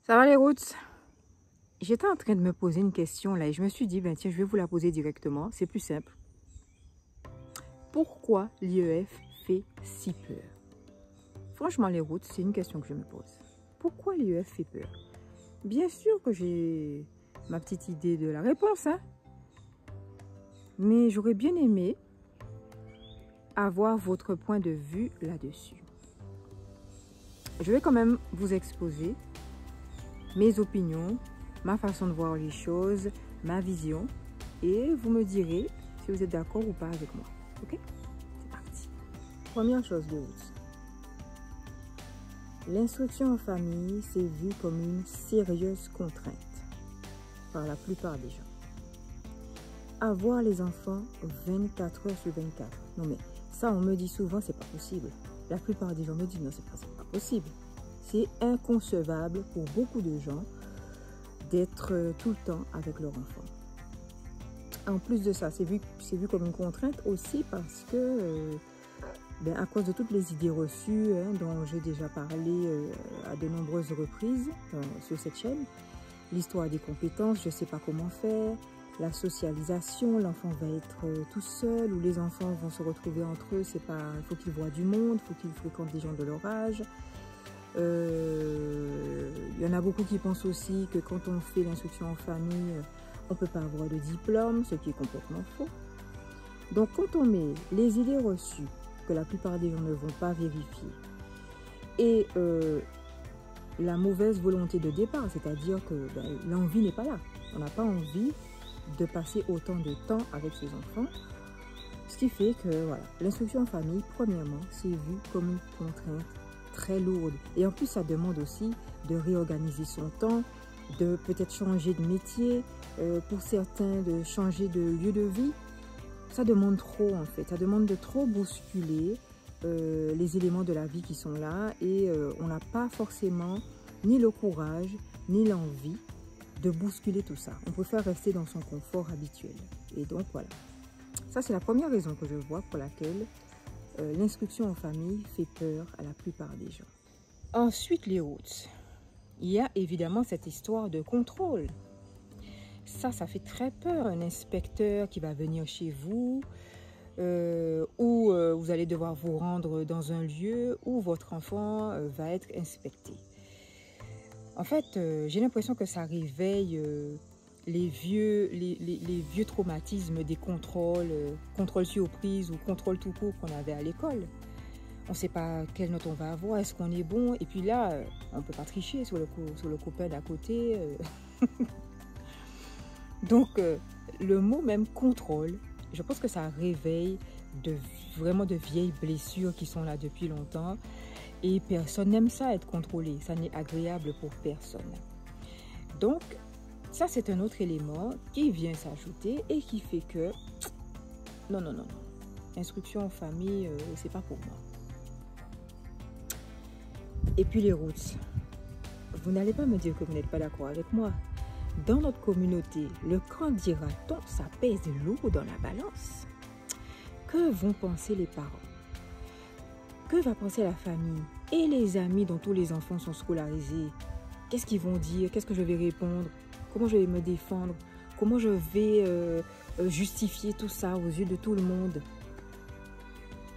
Ça va les routes? J'étais en train de me poser une question là et je me suis dit, ben tiens, je vais vous la poser directement, c'est plus simple. Pourquoi l'IEF fait si peur? Franchement les routes, c'est une question que je me pose. Pourquoi l'IEF fait peur? Bien sûr que j'ai ma petite idée de la réponse, hein? Mais j'aurais bien aimé avoir votre point de vue là-dessus. Je vais quand même vous exposer mes opinions, ma façon de voir les choses, ma vision, et vous me direz si vous êtes d'accord ou pas avec moi. Ok? C'est parti. Première chose de route. L'instruction en famille, c'est vu comme une sérieuse contrainte par la plupart des gens. Avoir les enfants 24 heures sur 24. Non mais ça, on me dit souvent, c'est pas possible. La plupart des gens me disent non, c'est pas possible. C'est inconcevable pour beaucoup de gens d'être tout le temps avec leur enfant. En plus de ça, c'est vu comme une contrainte aussi parce que, à cause de toutes les idées reçues dont j'ai déjà parlé à de nombreuses reprises sur cette chaîne, l'histoire des compétences, je ne sais pas comment faire, la socialisation, l'enfant va être tout seul ou les enfants vont se retrouver entre eux, c'est pas, il faut qu'ils voient du monde, il faut qu'ils fréquentent des gens de leur âge. Il y en a beaucoup qui pensent aussi que quand on fait l'instruction en famille, on ne peut pas avoir de diplôme, ce qui est complètement faux. Donc quand on met les idées reçues, que la plupart des gens ne vont pas vérifier, et la mauvaise volonté de départ, c'est-à-dire que l'envie n'est pas là. On n'a pas envie de passer autant de temps avec ses enfants. Ce qui fait que voilà, l'instruction en famille, premièrement, c'est vu comme une contrainte très lourde. Et en plus, ça demande aussi de réorganiser son temps, de peut-être changer de métier, pour certains de changer de lieu de vie. Ça demande trop en fait, ça demande de trop bousculer les éléments de la vie qui sont là et on n'a pas forcément ni le courage ni l'envie de bousculer tout ça. On préfère rester dans son confort habituel. Et donc voilà, ça c'est la première raison que je vois pour laquelle l'instruction en famille fait peur à la plupart des gens. Ensuite, les routes. Il y a évidemment cette histoire de contrôle. Ça fait très peur, un inspecteur qui va venir chez vous ou vous allez devoir vous rendre dans un lieu où votre enfant va être inspecté. En fait, j'ai l'impression que ça réveille les vieux traumatismes des contrôles, contrôle surprise ou contrôle tout court qu'on avait à l'école. On ne sait pas quelle note on va avoir, est-ce qu'on est bon, et puis là, on ne peut pas tricher sur le copain d'à côté. Donc, le mot même contrôle, je pense que ça réveille vraiment de vieilles blessures qui sont là depuis longtemps. Et personne n'aime ça, être contrôlé. Ça n'est agréable pour personne. Donc, ça, c'est un autre élément qui vient s'ajouter et qui fait que, non. Instruction en famille, c'est pas pour moi. Et puis les routes. Vous n'allez pas me dire que vous n'êtes pas d'accord avec moi. Dans notre communauté, le qu'en dira-t-on, ça pèse lourd dans la balance. Que vont penser les parents? Que va penser la famille et les amis dont tous les enfants sont scolarisés? Qu'est-ce qu'ils vont dire? Qu'est-ce que je vais répondre? Comment je vais me défendre? Comment je vais justifier tout ça aux yeux de tout le monde?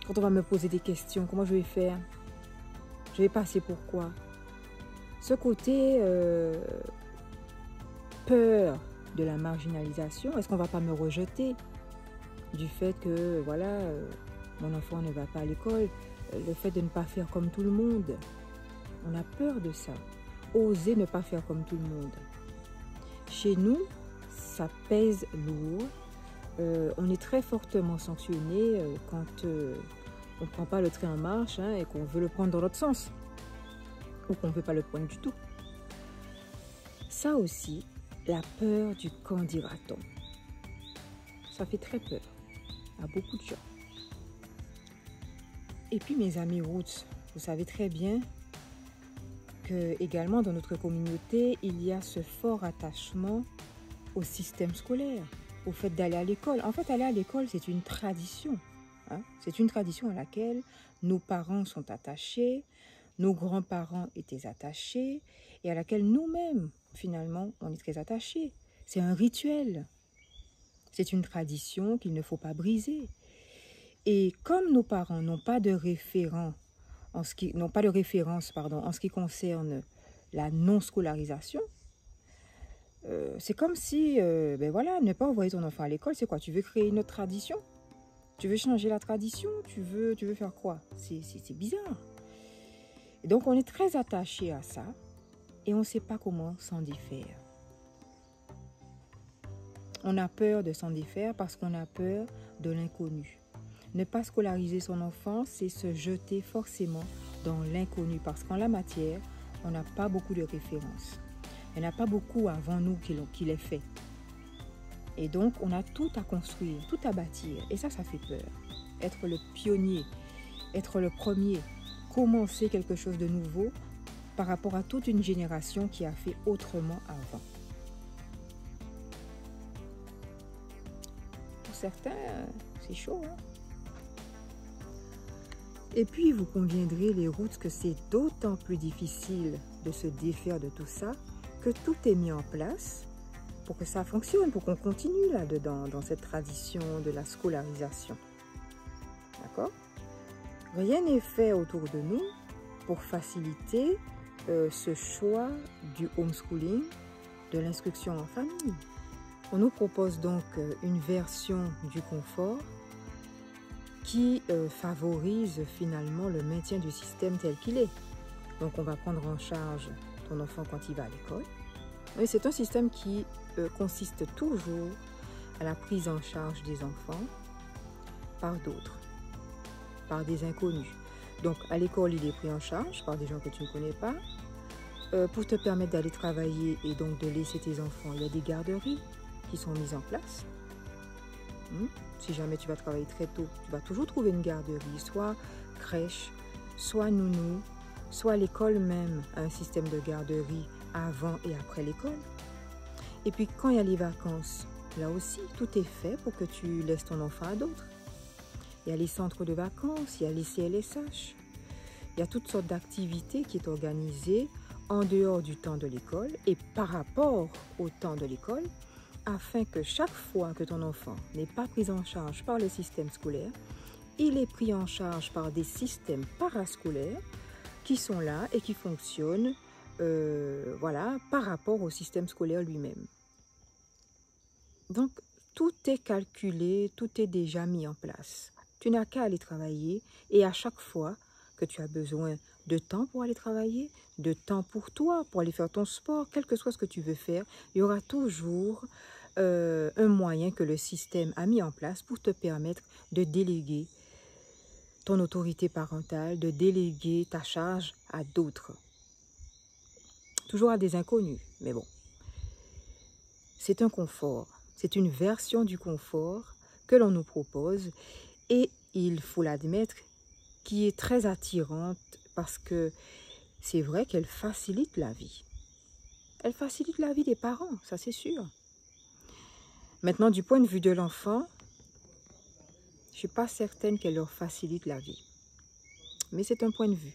Quand on va me poser des questions, comment je vais faire? Je vais passer pour quoi? Ce côté peur de la marginalisation, est-ce qu'on ne va pas me rejeter du fait que voilà, mon enfant ne va pas à l'école, le fait de ne pas faire comme tout le monde? On a peur de ça. Oser ne pas faire comme tout le monde. Chez nous, ça pèse lourd. On est très fortement sanctionné quand on ne prend pas le train en marche et qu'on veut le prendre dans l'autre sens. Ou qu'on ne veut pas le prendre du tout. Ça aussi, la peur du qu'en dira-t-on. Ça fait très peur à beaucoup de gens. Et puis mes amis routes, vous savez très bien que également dans notre communauté, il y a ce fort attachement au système scolaire, au fait d'aller à l'école. En fait, aller à l'école, c'est une tradition. C'est une tradition à laquelle nos parents sont attachés. nos grands-parents étaient attachés et à laquelle nous-mêmes, finalement, on est très attachés. C'est un rituel. C'est une tradition qu'il ne faut pas briser. Et comme nos parents n'ont pas de référence en ce qui concerne la non-scolarisation, c'est comme si, ne pas envoyer ton enfant à l'école, c'est quoi? Tu veux créer une autre tradition? Tu veux changer la tradition? Tu veux faire quoi? C'est bizarre. Et donc, on est très attaché à ça et on ne sait pas comment s'en défaire. On a peur de s'en défaire parce qu'on a peur de l'inconnu. Ne pas scolariser son enfant, c'est se jeter forcément dans l'inconnu parce qu'en la matière, on n'a pas beaucoup de références. Il n'y en a pas beaucoup avant nous qui l'aient fait. Et donc, on a tout à construire, tout à bâtir. Et ça fait peur. Être le pionnier, être le premier, commencer quelque chose de nouveau par rapport à toute une génération qui a fait autrement avant. Pour certains, c'est chaud, hein? Et puis, vous conviendrez, les routes, que c'est d'autant plus difficile de se défaire de tout ça que tout est mis en place pour que ça fonctionne, pour qu'on continue là-dedans, dans cette tradition de la scolarisation. D'accord? Rien n'est fait autour de nous pour faciliter ce choix du homeschooling, de l'instruction en famille. On nous propose donc une version du confort qui favorise finalement le maintien du système tel qu'il est. Donc on va prendre en charge ton enfant quand il va à l'école. Et c'est un système qui consiste toujours à la prise en charge des enfants par d'autres, par des inconnus. Donc à l'école, il est pris en charge par des gens que tu ne connais pas. Pour te permettre d'aller travailler et donc de laisser tes enfants, il y a des garderies qui sont mises en place. Si jamais tu vas travailler très tôt, tu vas toujours trouver une garderie, soit crèche, soit nounou, soit l'école même, un système de garderie avant et après l'école. Et puis quand il y a les vacances, là aussi, tout est fait pour que tu laisses ton enfant à d'autres. Il y a les centres de vacances, il y a les CLSH. Il y a toutes sortes d'activités qui sont organisées en dehors du temps de l'école et par rapport au temps de l'école, afin que chaque fois que ton enfant n'est pas pris en charge par le système scolaire, il est pris en charge par des systèmes parascolaires qui sont là et qui fonctionnent par rapport au système scolaire lui-même. Donc, tout est calculé, tout est déjà mis en place. Tu n'as qu'à aller travailler et à chaque fois que tu as besoin de temps pour aller travailler, de temps pour toi, pour aller faire ton sport, quel que soit ce que tu veux faire, il y aura toujours un moyen que le système a mis en place pour te permettre de déléguer ton autorité parentale, de déléguer ta charge à d'autres. Toujours à des inconnus, mais bon. C'est un confort, c'est une version du confort que l'on nous propose et il faut l'admettre qui est très attirante parce que c'est vrai qu'elle facilite la vie. Elle facilite la vie des parents, ça c'est sûr. Maintenant, du point de vue de l'enfant, je ne suis pas certaine qu'elle leur facilite la vie. Mais c'est un point de vue.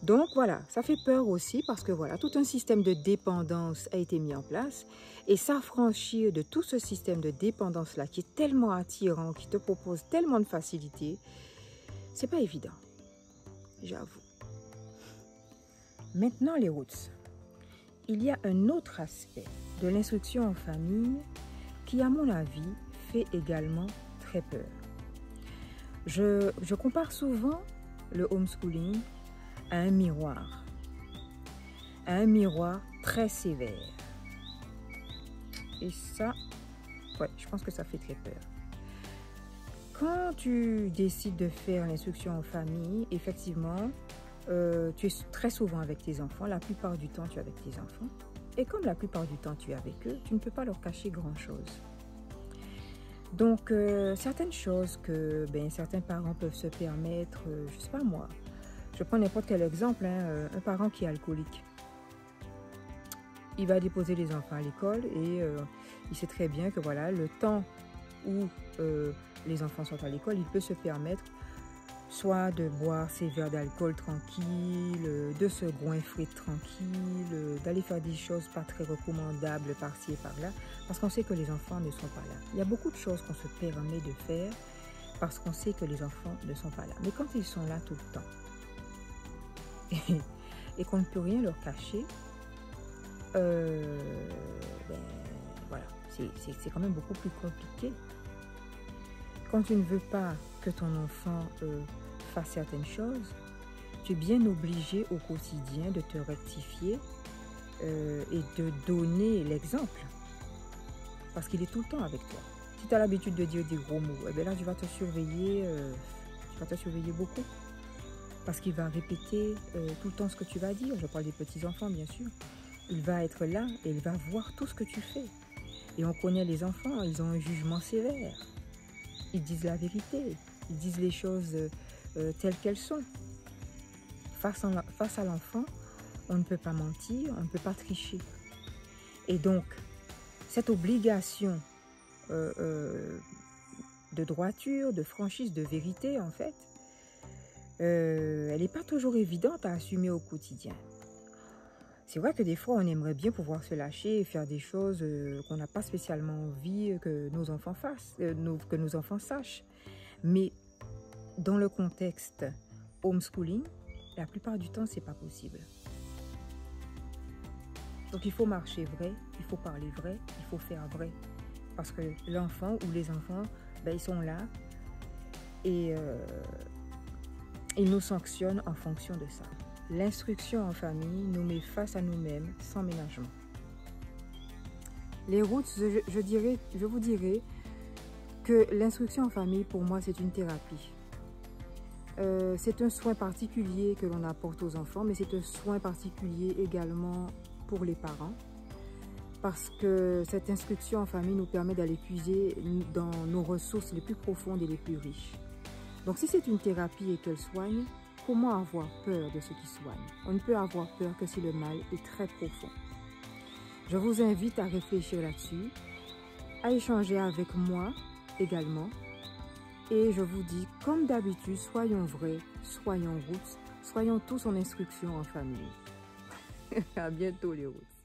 Donc voilà, ça fait peur aussi parce que voilà, tout un système de dépendance a été mis en place et s'affranchir de tout ce système de dépendance-là qui est tellement attirant, qui te propose tellement de facilité, c'est pas évident, j'avoue. Maintenant les roots. Il y a un autre aspect de l'instruction en famille qui, à mon avis, fait également très peur. Je compare souvent le homeschooling à un miroir très sévère. Et ça, ouais, je pense que ça fait très peur. Quand tu décides de faire l'instruction en famille, effectivement, tu es très souvent avec tes enfants. La plupart du temps, tu es avec tes enfants. Et comme la plupart du temps, tu es avec eux, tu ne peux pas leur cacher grand-chose. Donc, certaines choses que certains parents peuvent se permettre, je ne sais pas moi, je prends n'importe quel exemple, un parent qui est alcoolique. Il va déposer les enfants à l'école et il sait très bien que voilà, le temps où les enfants sont à l'école, il peut se permettre soit de boire ses verres d'alcool tranquille, de se goinfrer tranquille, d'aller faire des choses pas très recommandables par-ci et par-là, parce qu'on sait que les enfants ne sont pas là. Il y a beaucoup de choses qu'on se permet de faire parce qu'on sait que les enfants ne sont pas là. Mais quand ils sont là tout le temps et qu'on ne peut rien leur cacher, voilà, c'est quand même beaucoup plus compliqué. Quand tu ne veux pas que ton enfant fasse certaines choses, tu es bien obligé au quotidien de te rectifier et de donner l'exemple. Parce qu'il est tout le temps avec toi. Si tu as l'habitude de dire des gros mots, eh bien là tu vas te surveiller beaucoup. Parce qu'il va répéter tout le temps ce que tu vas dire. Je parle des petits-enfants, bien sûr. Il va être là et il va voir tout ce que tu fais. Et on connaît les enfants, ils ont un jugement sévère. Ils disent la vérité, ils disent les choses telles qu'elles sont. Face à l'enfant, on ne peut pas mentir, on ne peut pas tricher. Et donc, cette obligation de droiture, de franchise, de vérité, en fait, elle n'est pas toujours évidente à assumer au quotidien. C'est vrai que des fois, on aimerait bien pouvoir se lâcher et faire des choses qu'on n'a pas spécialement envie que nos enfants fassent, que nos enfants sachent. Mais dans le contexte homeschooling, la plupart du temps, c'est pas possible. Donc, il faut marcher vrai, il faut parler vrai, il faut faire vrai. Parce que l'enfant ou les enfants, ben, ils sont là et ils nous sanctionnent en fonction de ça. L'instruction en famille nous met face à nous-mêmes sans ménagement. Les routes, je vous dirais que l'instruction en famille, pour moi, c'est une thérapie. C'est un soin particulier que l'on apporte aux enfants, mais c'est un soin particulier également pour les parents. Parce que cette instruction en famille nous permet d'aller puiser dans nos ressources les plus profondes et les plus riches. Donc si c'est une thérapie et qu'elle soigne, comment avoir peur de ce qui soigne? On ne peut avoir peur que si le mal est très profond. Je vous invite à réfléchir là-dessus, à échanger avec moi également. Et je vous dis, comme d'habitude, soyons vrais, soyons roots, soyons tous en instruction en famille. À bientôt les roots.